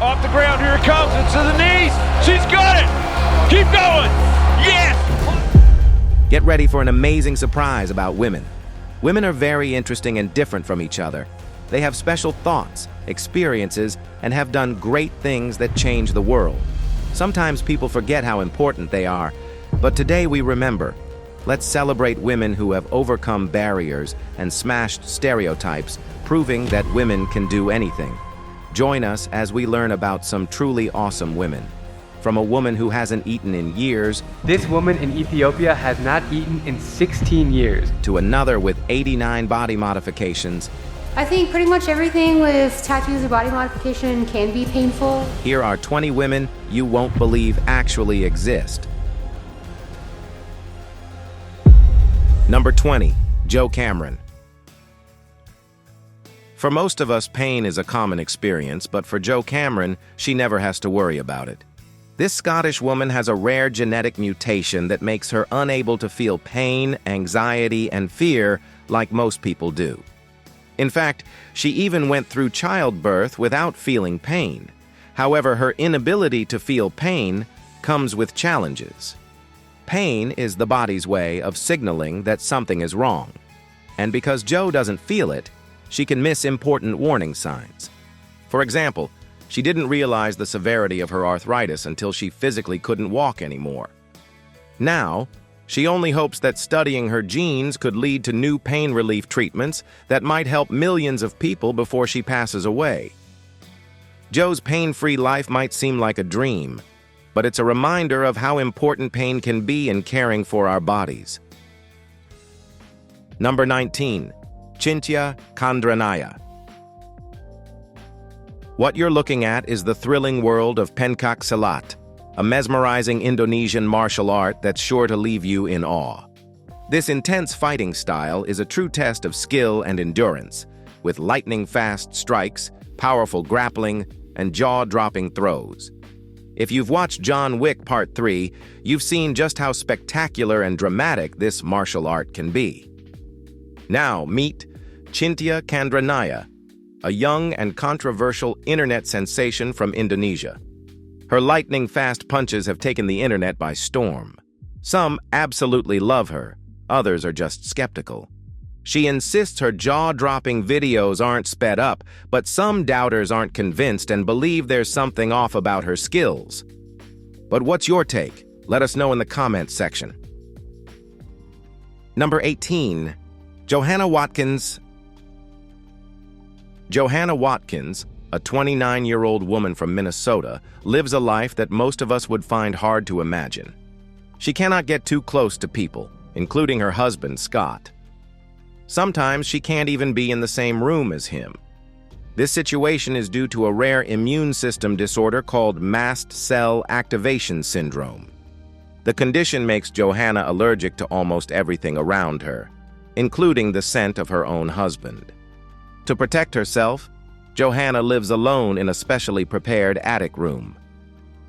off the ground, here it comes, it's to the knees. She's got it. Keep going. Yes. Get ready for an amazing surprise about women. Women are very interesting and different from each other. They have special thoughts, experiences, and have done great things that change the world. Sometimes people forget how important they are, but today we remember. Let's celebrate women who have overcome barriers and smashed stereotypes, proving that women can do anything. Join us as we learn about some truly awesome women. From a woman who hasn't eaten in years, this woman in Ethiopia has not eaten in 16 years, to another with 89 body modifications. I think pretty much everything with tattoos or body modification can be painful. Here are 20 women you won't believe actually exist. Number 20, Jo Cameron. For most of us, pain is a common experience, but for Jo Cameron, she never has to worry about it. This Scottish woman has a rare genetic mutation that makes her unable to feel pain, anxiety, and fear like most people do. In fact, she even went through childbirth without feeling pain. However, her inability to feel pain comes with challenges. Pain is the body's way of signaling that something is wrong. And because Jo doesn't feel it, she can miss important warning signs. For example, she didn't realize the severity of her arthritis until she physically couldn't walk anymore. Now, she only hopes that studying her genes could lead to new pain relief treatments that might help millions of people before she passes away. Jo's pain-free life might seem like a dream, but it's a reminder of how important pain can be in caring for our bodies. Number 19, Cynthia Candranaya. What you're looking at is the thrilling world of pencak silat, a mesmerizing Indonesian martial art that's sure to leave you in awe. This intense fighting style is a true test of skill and endurance, with lightning-fast strikes, powerful grappling, and jaw-dropping throws. If you've watched John Wick Part 3, you've seen just how spectacular and dramatic this martial art can be. Now meet Cynthia Candranaya, a young and controversial internet sensation from Indonesia. Her lightning-fast punches have taken the internet by storm. Some absolutely love her, others are just skeptical. She insists her jaw-dropping videos aren't sped up, but some doubters aren't convinced and believe there's something off about her skills. But what's your take? Let us know in the comments section. Number 18, Johanna Watkins. Johanna Watkins, a 29-year-old woman from Minnesota, lives a life that most of us would find hard to imagine. She cannot get too close to people, including her husband, Scott. Sometimes she can't even be in the same room as him. This situation is due to a rare immune system disorder called mast cell activation syndrome. The condition makes Johanna allergic to almost everything around her, including the scent of her own husband. To protect herself, Johanna lives alone in a specially prepared attic room.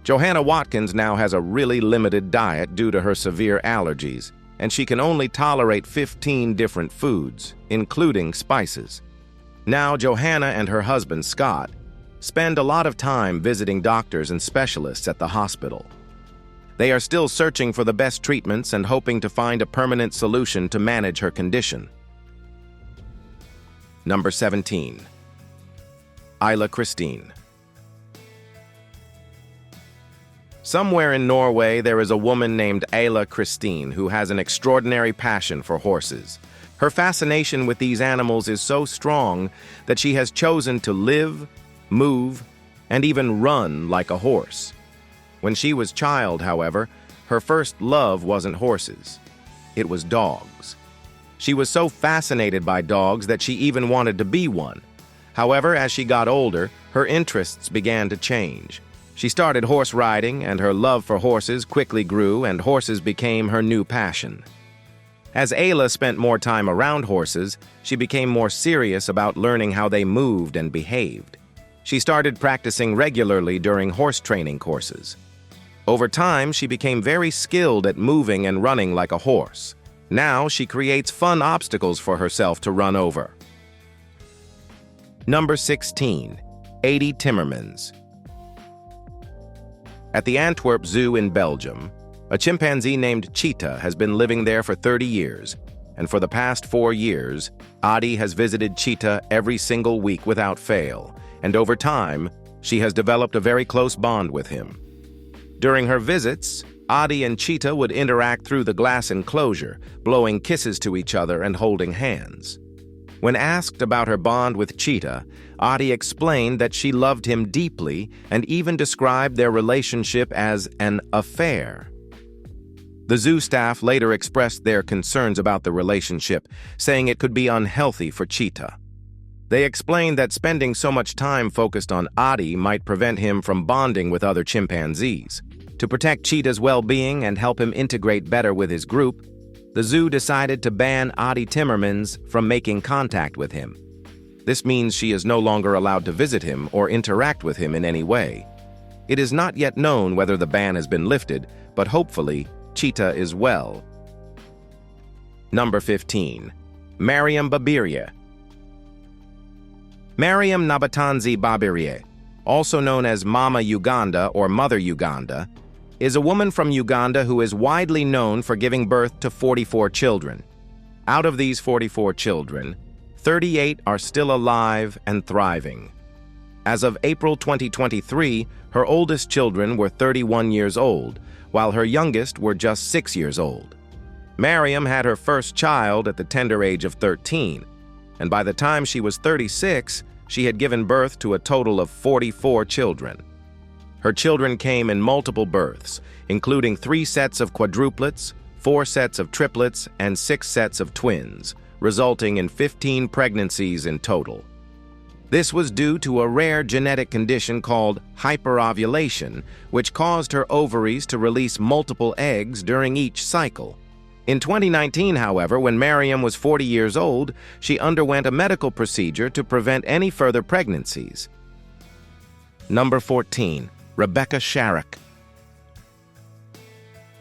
Johanna Watkins now has a really limited diet due to her severe allergies, and she can only tolerate 15 different foods, including spices. Now Johanna and her husband, Scott, spend a lot of time visiting doctors and specialists at the hospital. They are still searching for the best treatments and hoping to find a permanent solution to manage her condition. Number 17, Isla Christine. Somewhere in Norway, there is a woman named Isla Christine who has an extraordinary passion for horses. Her fascination with these animals is so strong that she has chosen to live, move, and even run like a horse. When she was a child, however, her first love wasn't horses. It was dogs. She was so fascinated by dogs that she even wanted to be one. However, as she got older, her interests began to change. She started horse riding, and her love for horses quickly grew, and horses became her new passion. As Ayla spent more time around horses, she became more serious about learning how they moved and behaved. She started practicing regularly during horse training courses. Over time, she became very skilled at moving and running like a horse. Now she creates fun obstacles for herself to run over. Number 16, Adi Timmermans. At the Antwerp Zoo in Belgium, a chimpanzee named Cheetah has been living there for 30 years, and for the past 4 years, Adi has visited Cheetah every single week without fail, and over time, she has developed a very close bond with him. During her visits, Adi and Cheetah would interact through the glass enclosure, blowing kisses to each other and holding hands. When asked about her bond with Cheetah, Adi explained that she loved him deeply and even described their relationship as an affair. The zoo staff later expressed their concerns about the relationship, saying it could be unhealthy for Cheetah. They explained that spending so much time focused on Adi might prevent him from bonding with other chimpanzees. To protect Cheetah's well-being and help him integrate better with his group, the zoo decided to ban Adi Timmermans from making contact with him. This means she is no longer allowed to visit him or interact with him in any way. It is not yet known whether the ban has been lifted, but hopefully, Cheetah is well. Number 15. Mariam Babirie. Mariam Nabatanzi Babirie, also known as Mama Uganda or Mother Uganda, is a woman from Uganda who is widely known for giving birth to 44 children. Out of these 44 children, 38 are still alive and thriving. As of April 2023, her oldest children were 31 years old, while her youngest were just 6 years old. Mariam had her first child at the tender age of 13, and by the time she was 36, she had given birth to a total of 44 children. Her children came in multiple births, including 3 sets of quadruplets, 4 sets of triplets, and 6 sets of twins, resulting in 15 pregnancies in total. This was due to a rare genetic condition called hyperovulation, which caused her ovaries to release multiple eggs during each cycle. In 2019, however, when Mariam was 40 years old, she underwent a medical procedure to prevent any further pregnancies. Number 14. Rebecca Sharrock.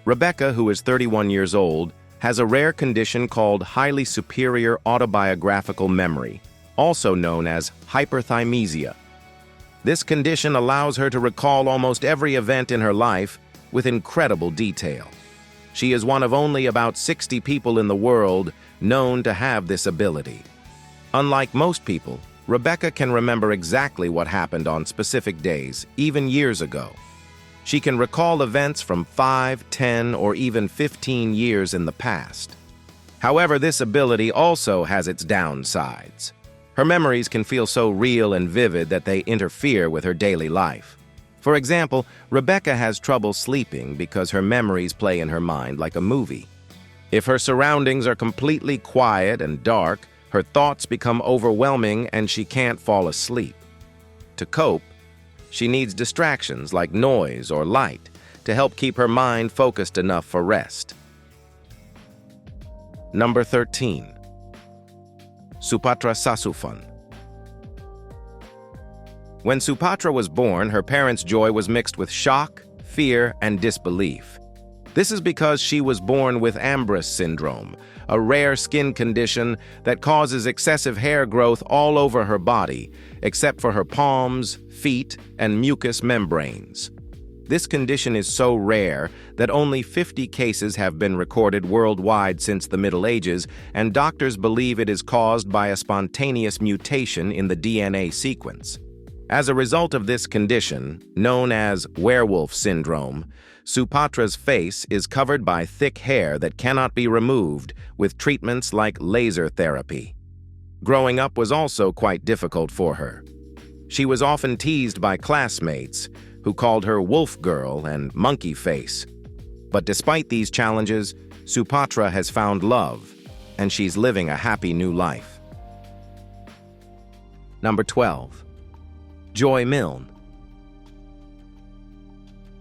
Rebecca, who is 31 years old, has a rare condition called highly superior autobiographical memory, also known as hyperthymesia. This condition allows her to recall almost every event in her life with incredible detail. She is one of only about 60 people in the world known to have this ability. Unlike most people, Rebecca can remember exactly what happened on specific days, even years ago. She can recall events from 5, 10, or even 15 years in the past. However, this ability also has its downsides. Her memories can feel so real and vivid that they interfere with her daily life. For example, Rebecca has trouble sleeping because her memories play in her mind like a movie. If her surroundings are completely quiet and dark, her thoughts become overwhelming and she can't fall asleep. To cope, she needs distractions like noise or light to help keep her mind focused enough for rest. Number 13. Supatra Sasufan. When Supatra was born, her parents' joy was mixed with shock, fear, and disbelief. This is because she was born with Ambras syndrome, a rare skin condition that causes excessive hair growth all over her body, except for her palms, feet, and mucous membranes. This condition is so rare that only 50 cases have been recorded worldwide since the Middle Ages, and doctors believe it is caused by a spontaneous mutation in the DNA sequence. As a result of this condition, known as werewolf syndrome, Supatra's face is covered by thick hair that cannot be removed with treatments like laser therapy. Growing up was also quite difficult for her. She was often teased by classmates who called her wolf girl and monkey face. But despite these challenges, Supatra has found love, and she's living a happy new life. Number 12. Joy Milne.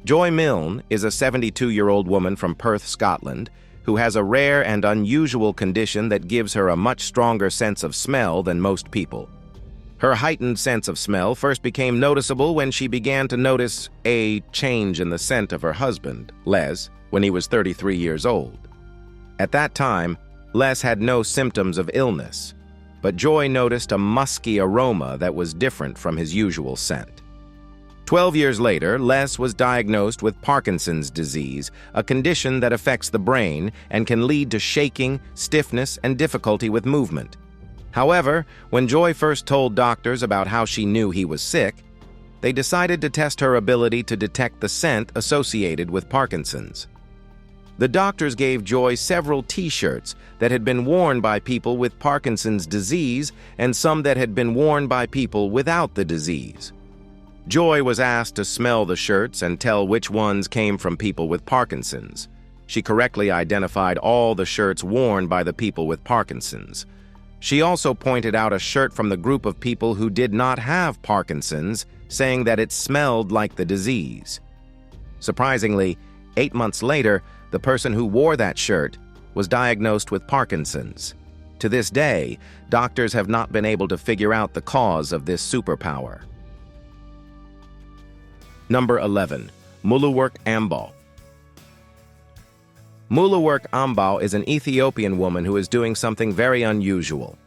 Joy Milne is a 72-year-old woman from Perth, Scotland, who has a rare and unusual condition that gives her a much stronger sense of smell than most people. Her heightened sense of smell first became noticeable when she began to notice a change in the scent of her husband, Les, when he was 33 years old. At that time, Les had no symptoms of illness, but Joy noticed a musky aroma that was different from his usual scent. 12 years later, Les was diagnosed with Parkinson's disease, a condition that affects the brain and can lead to shaking, stiffness, and difficulty with movement. However, when Joy first told doctors about how she knew he was sick, they decided to test her ability to detect the scent associated with Parkinson's. The doctors gave Joy several T-shirts that had been worn by people with Parkinson's disease and some that had been worn by people without the disease. Joy was asked to smell the shirts and tell which ones came from people with Parkinson's. She correctly identified all the shirts worn by the people with Parkinson's. She also pointed out a shirt from the group of people who did not have Parkinson's, saying that it smelled like the disease. Surprisingly, 8 months later, the person who wore that shirt was diagnosed with Parkinson's. To this day, doctors have not been able to figure out the cause of this superpower. Number 11. Muluwerk Ambal. Muluwerk Ambal is an Ethiopian woman who is doing something very unusual.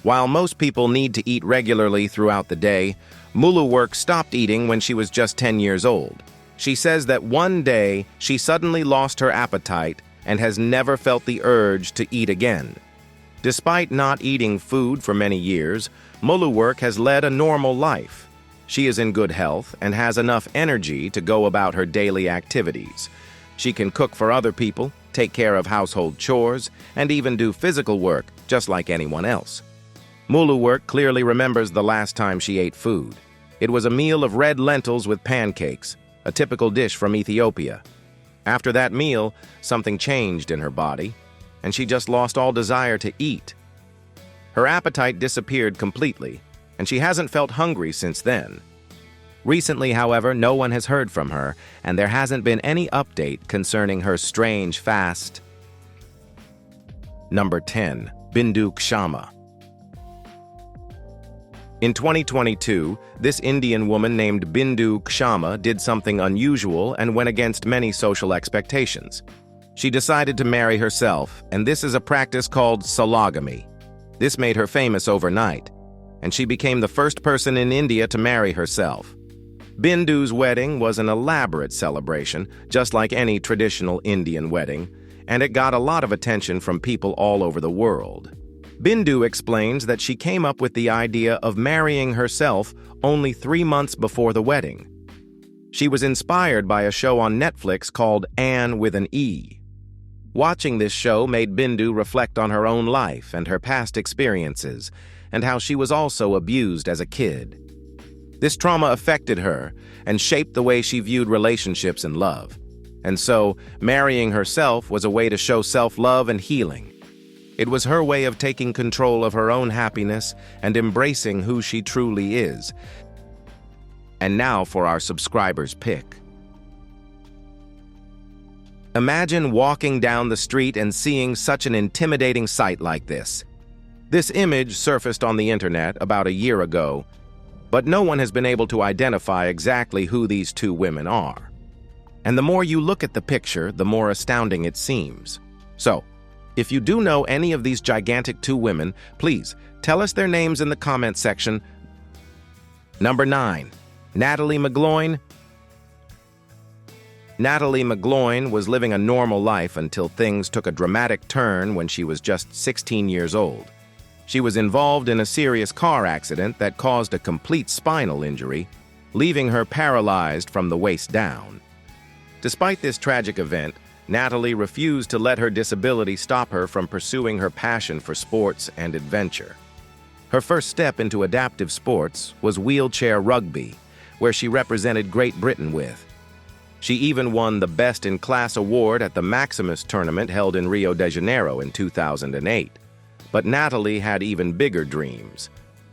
While most people need to eat regularly throughout the day, Muluwerk stopped eating when she was just 10 years old. She says that one day she suddenly lost her appetite and has never felt the urge to eat again. Despite not eating food for many years, Muluwerk has led a normal life. She is in good health and has enough energy to go about her daily activities. She can cook for other people, take care of household chores, and even do physical work, just like anyone else. Muluwerk clearly remembers the last time she ate food. It was a meal of red lentils with pancakes, a typical dish from Ethiopia. After that meal, something changed in her body, and she just lost all desire to eat. Her appetite disappeared completely, and she hasn't felt hungry since then. Recently, however, no one has heard from her, and there hasn't been any update concerning her strange fast. Number 10. Bindu Kshama. In 2022, this Indian woman named Bindu Kshama did something unusual and went against many social expectations. She decided to marry herself, and this is a practice called sologamy. This made her famous overnight, and she became the first person in India to marry herself. Bindu's wedding was an elaborate celebration, just like any traditional Indian wedding, and it got a lot of attention from people all over the world. Bindu explains that she came up with the idea of marrying herself only 3 months before the wedding. She was inspired by a show on Netflix called Anne with an E. Watching this show made Bindu reflect on her own life and her past experiences, and how she was also abused as a kid. This trauma affected her and shaped the way she viewed relationships and love. And so, marrying herself was a way to show self-love and healing. It was her way of taking control of her own happiness and embracing who she truly is. And now for our subscribers' pick. Imagine walking down the street and seeing such an intimidating sight like this. This image surfaced on the internet about a year ago, but no one has been able to identify exactly who these two women are. And the more you look at the picture, the more astounding it seems. So, if you do know any of these gigantic two women, please tell us their names in the comment section. Number 9. Natalie McGloin. Natalie McGloin was living a normal life until things took a dramatic turn when she was just 16 years old. She was involved in a serious car accident that caused a complete spinal injury, leaving her paralyzed from the waist down. Despite this tragic event, Natalie refused to let her disability stop her from pursuing her passion for sports and adventure. Her first step into adaptive sports was wheelchair rugby, where she represented Great Britain with. She even won the Best in Class award at the Maximus tournament held in Rio de Janeiro in 2008. But Natalie had even bigger dreams.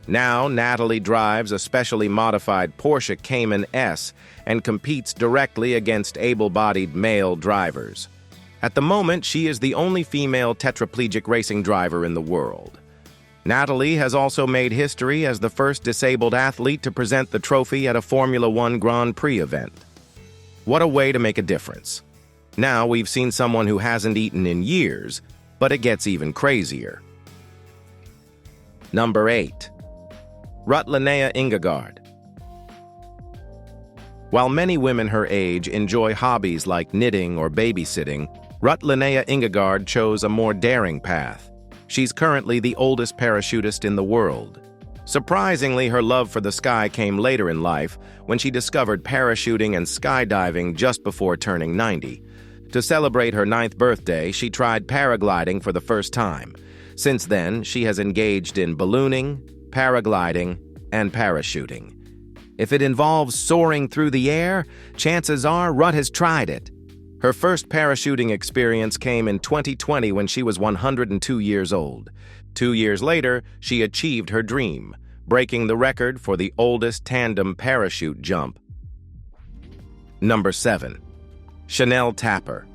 Now, Natalie drives a specially modified Porsche Cayman S and competes directly against able-bodied male drivers. At the moment, she is the only female tetraplegic racing driver in the world. Natalie has also made history as the first disabled athlete to present the trophy at a Formula One Grand Prix event. What a way to make a difference. Now we've seen someone who hasn't eaten in years, but it gets even crazier. Number 8. Ruth Linnea Ingegard. While many women her age enjoy hobbies like knitting or babysitting, Ruth Linnea Ingegard chose a more daring path. She's currently the oldest parachutist in the world. Surprisingly, her love for the sky came later in life when she discovered parachuting and skydiving just before turning 90. To celebrate her 9th birthday, she tried paragliding for the first time. Since then, she has engaged in ballooning, paragliding, and parachuting. If it involves soaring through the air, chances are Ruth has tried it. Her first parachuting experience came in 2020 when she was 102 years old. 2 years later, she achieved her dream, breaking the record for the oldest tandem parachute jump. Number 7. Chanel Tapper.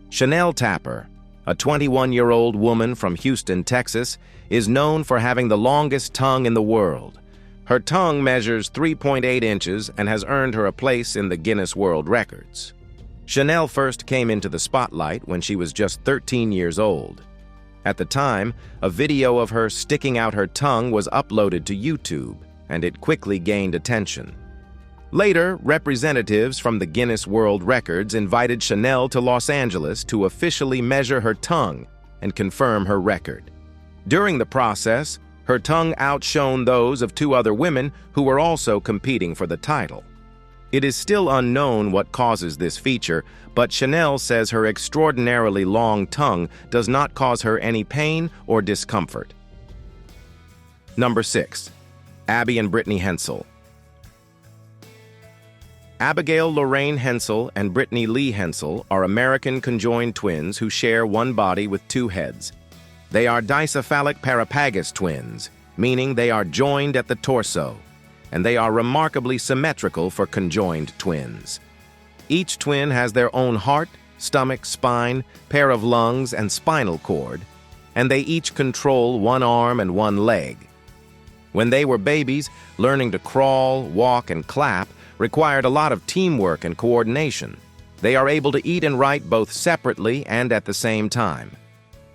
Chanel Tapper, a 21-year-old woman from Houston, Texas, is known for having the longest tongue in the world. Her tongue measures 3.8 inches and has earned her a place in the Guinness World Records. Chanel first came into the spotlight when she was just 13 years old. At the time, a video of her sticking out her tongue was uploaded to YouTube, and it quickly gained attention. Later, representatives from the Guinness World Records invited Chanel to Los Angeles to officially measure her tongue and confirm her record. During the process, her tongue outshone those of 2 other women who were also competing for the title. It is still unknown what causes this feature, but Chanel says her extraordinarily long tongue does not cause her any pain or discomfort. Number 6. Abby and Brittany Hensel. Abigail Lorraine Hensel and Brittany Lee Hensel are American conjoined twins who share one body with 2 heads. They are dicephalic parapagus twins, meaning they are joined at the torso, and they are remarkably symmetrical for conjoined twins. Each twin has their own heart, stomach, spine, pair of lungs, and spinal cord, and they each control one arm and one leg. When they were babies, learning to crawl, walk, and clap required a lot of teamwork and coordination. They are able to eat and write both separately and at the same time.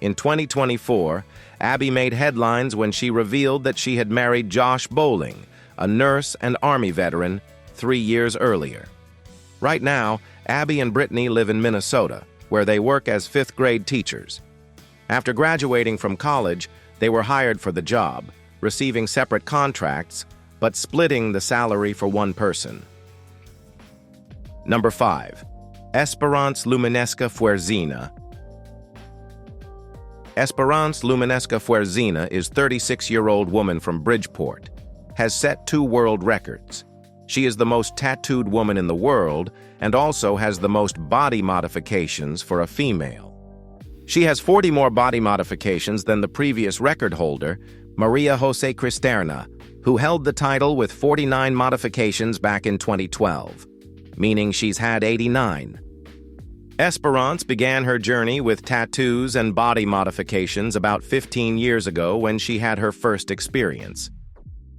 In 2024, Abby made headlines when she revealed that she had married Josh Bowling, a nurse and Army veteran, 3 years earlier. Right now, Abby and Brittany live in Minnesota, where they work as 5th grade teachers. After graduating from college, they were hired for the job, receiving separate contracts, but splitting the salary for one person. Number 5. Esperance Luminesca Fuerzina. Esperance Luminesca Fuerzina is a 36-year-old woman from Bridgeport, has set 2 world records. She is the most tattooed woman in the world and also has the most body modifications for a female. She has 40 more body modifications than the previous record holder, Maria Jose Cristerna, who held the title with 49 modifications back in 2012, meaning she's had 89. Esperance began her journey with tattoos and body modifications about 15 years ago when she had her first experience.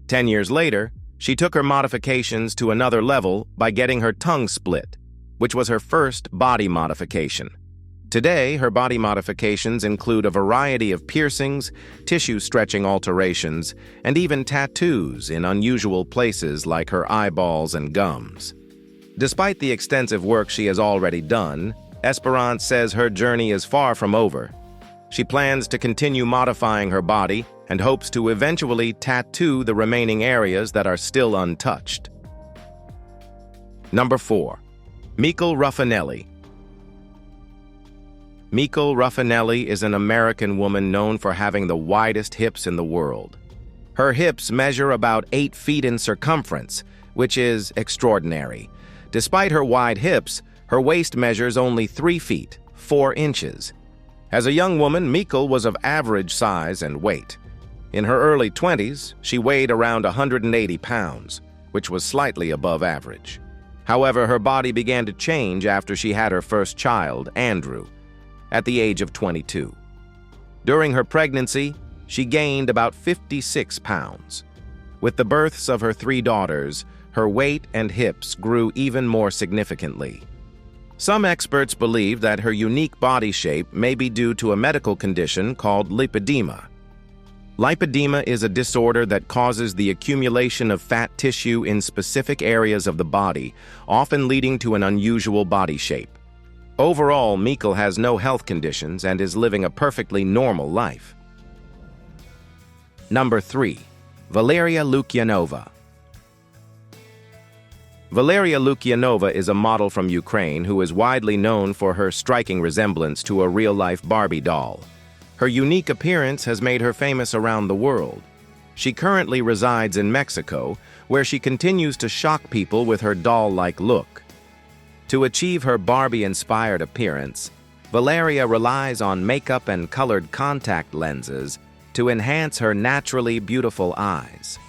10 years later, she took her modifications to another level by getting her tongue split, which was her first body modification. Today, her body modifications include a variety of piercings, tissue stretching alterations, and even tattoos in unusual places like her eyeballs and gums. Despite the extensive work she has already done, Esperance says her journey is far from over. She plans to continue modifying her body and hopes to eventually tattoo the remaining areas that are still untouched. Number 4. Michal Raffanelli. Michal Raffanelli is an American woman known for having the widest hips in the world. Her hips measure about 8 feet in circumference, which is extraordinary. Despite her wide hips, her waist measures only 3 feet, 4 inches. As a young woman, Michal was of average size and weight. In her early 20s, she weighed around 180 pounds, which was slightly above average. However, her body began to change after she had her first child, Andrew, at the age of 22. During her pregnancy, she gained about 56 pounds. With the births of her 3 daughters, her weight and hips grew even more significantly. Some experts believe that her unique body shape may be due to a medical condition called lipedema. Lipedema is a disorder that causes the accumulation of fat tissue in specific areas of the body, often leading to an unusual body shape. Overall, Mikkel has no health conditions and is living a perfectly normal life. Number 3. Valeria Lukyanova. Valeria Lukyanova is a model from Ukraine who is widely known for her striking resemblance to a real-life Barbie doll. Her unique appearance has made her famous around the world. She currently resides in Mexico, where she continues to shock people with her doll-like look. To achieve her Barbie-inspired appearance, Valeria relies on makeup and colored contact lenses to enhance her naturally beautiful eyes.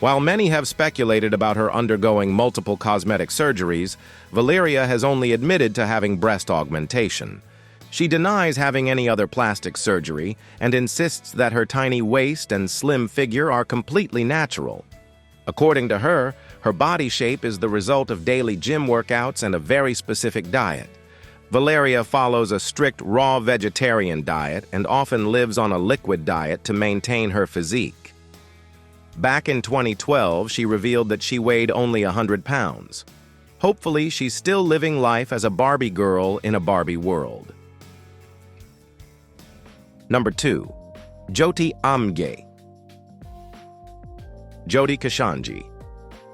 While many have speculated about her undergoing multiple cosmetic surgeries, Valeria has only admitted to having breast augmentation. She denies having any other plastic surgery and insists that her tiny waist and slim figure are completely natural. According to her, her body shape is the result of daily gym workouts and a very specific diet. Valeria follows a strict raw vegetarian diet and often lives on a liquid diet to maintain her physique. Back in 2012, she revealed that she weighed only 100 pounds. Hopefully, she's still living life as a Barbie girl in a Barbie world. Number 2. Jyoti Amge. Jyoti Kashanji.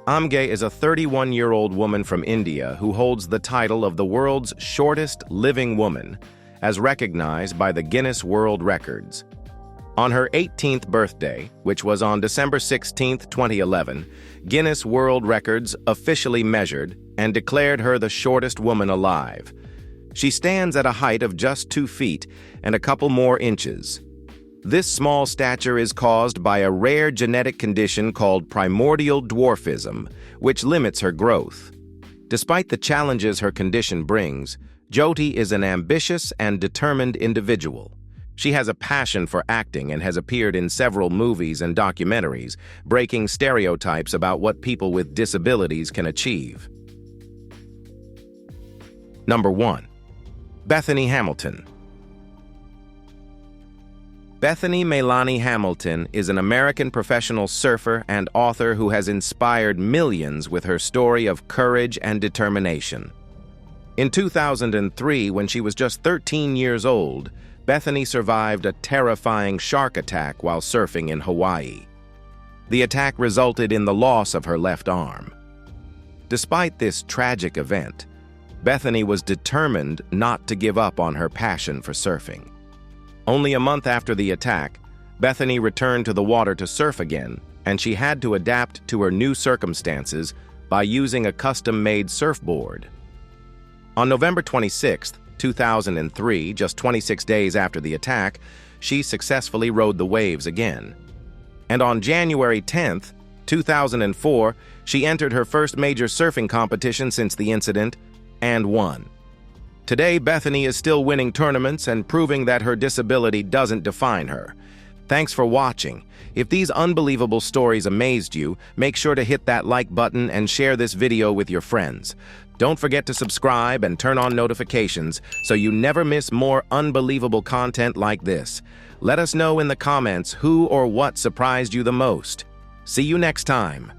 Amge is a 31-year-old woman from India who holds the title of the world's shortest living woman, as recognized by the Guinness World Records. On her 18th birthday, which was on December 16, 2011, Guinness World Records officially measured and declared her the shortest woman alive. She stands at a height of just 2 feet and a couple more inches. This small stature is caused by a rare genetic condition called primordial dwarfism, which limits her growth. Despite the challenges her condition brings, Jyoti is an ambitious and determined individual. She has a passion for acting and has appeared in several movies and documentaries, breaking stereotypes about what people with disabilities can achieve. Number 1. Bethany Hamilton. Bethany Melanie Hamilton is an American professional surfer and author who has inspired millions with her story of courage and determination. In 2003, when she was just 13 years old, Bethany survived a terrifying shark attack while surfing in Hawaii. The attack resulted in the loss of her left arm. Despite this tragic event, Bethany was determined not to give up on her passion for surfing. Only a month after the attack, Bethany returned to the water to surf again, and she had to adapt to her new circumstances by using a custom-made surfboard. On November 26, 2003, just 26 days after the attack, she successfully rode the waves again. And on January 10, 2004, she entered her first major surfing competition since the incident and won. Today, Bethany is still winning tournaments and proving that her disability doesn't define her. Thanks for watching. If these unbelievable stories amazed you, make sure to hit that like button and share this video with your friends. Don't forget to subscribe and turn on notifications so you never miss more unbelievable content like this. Let us know in the comments who or what surprised you the most. See you next time.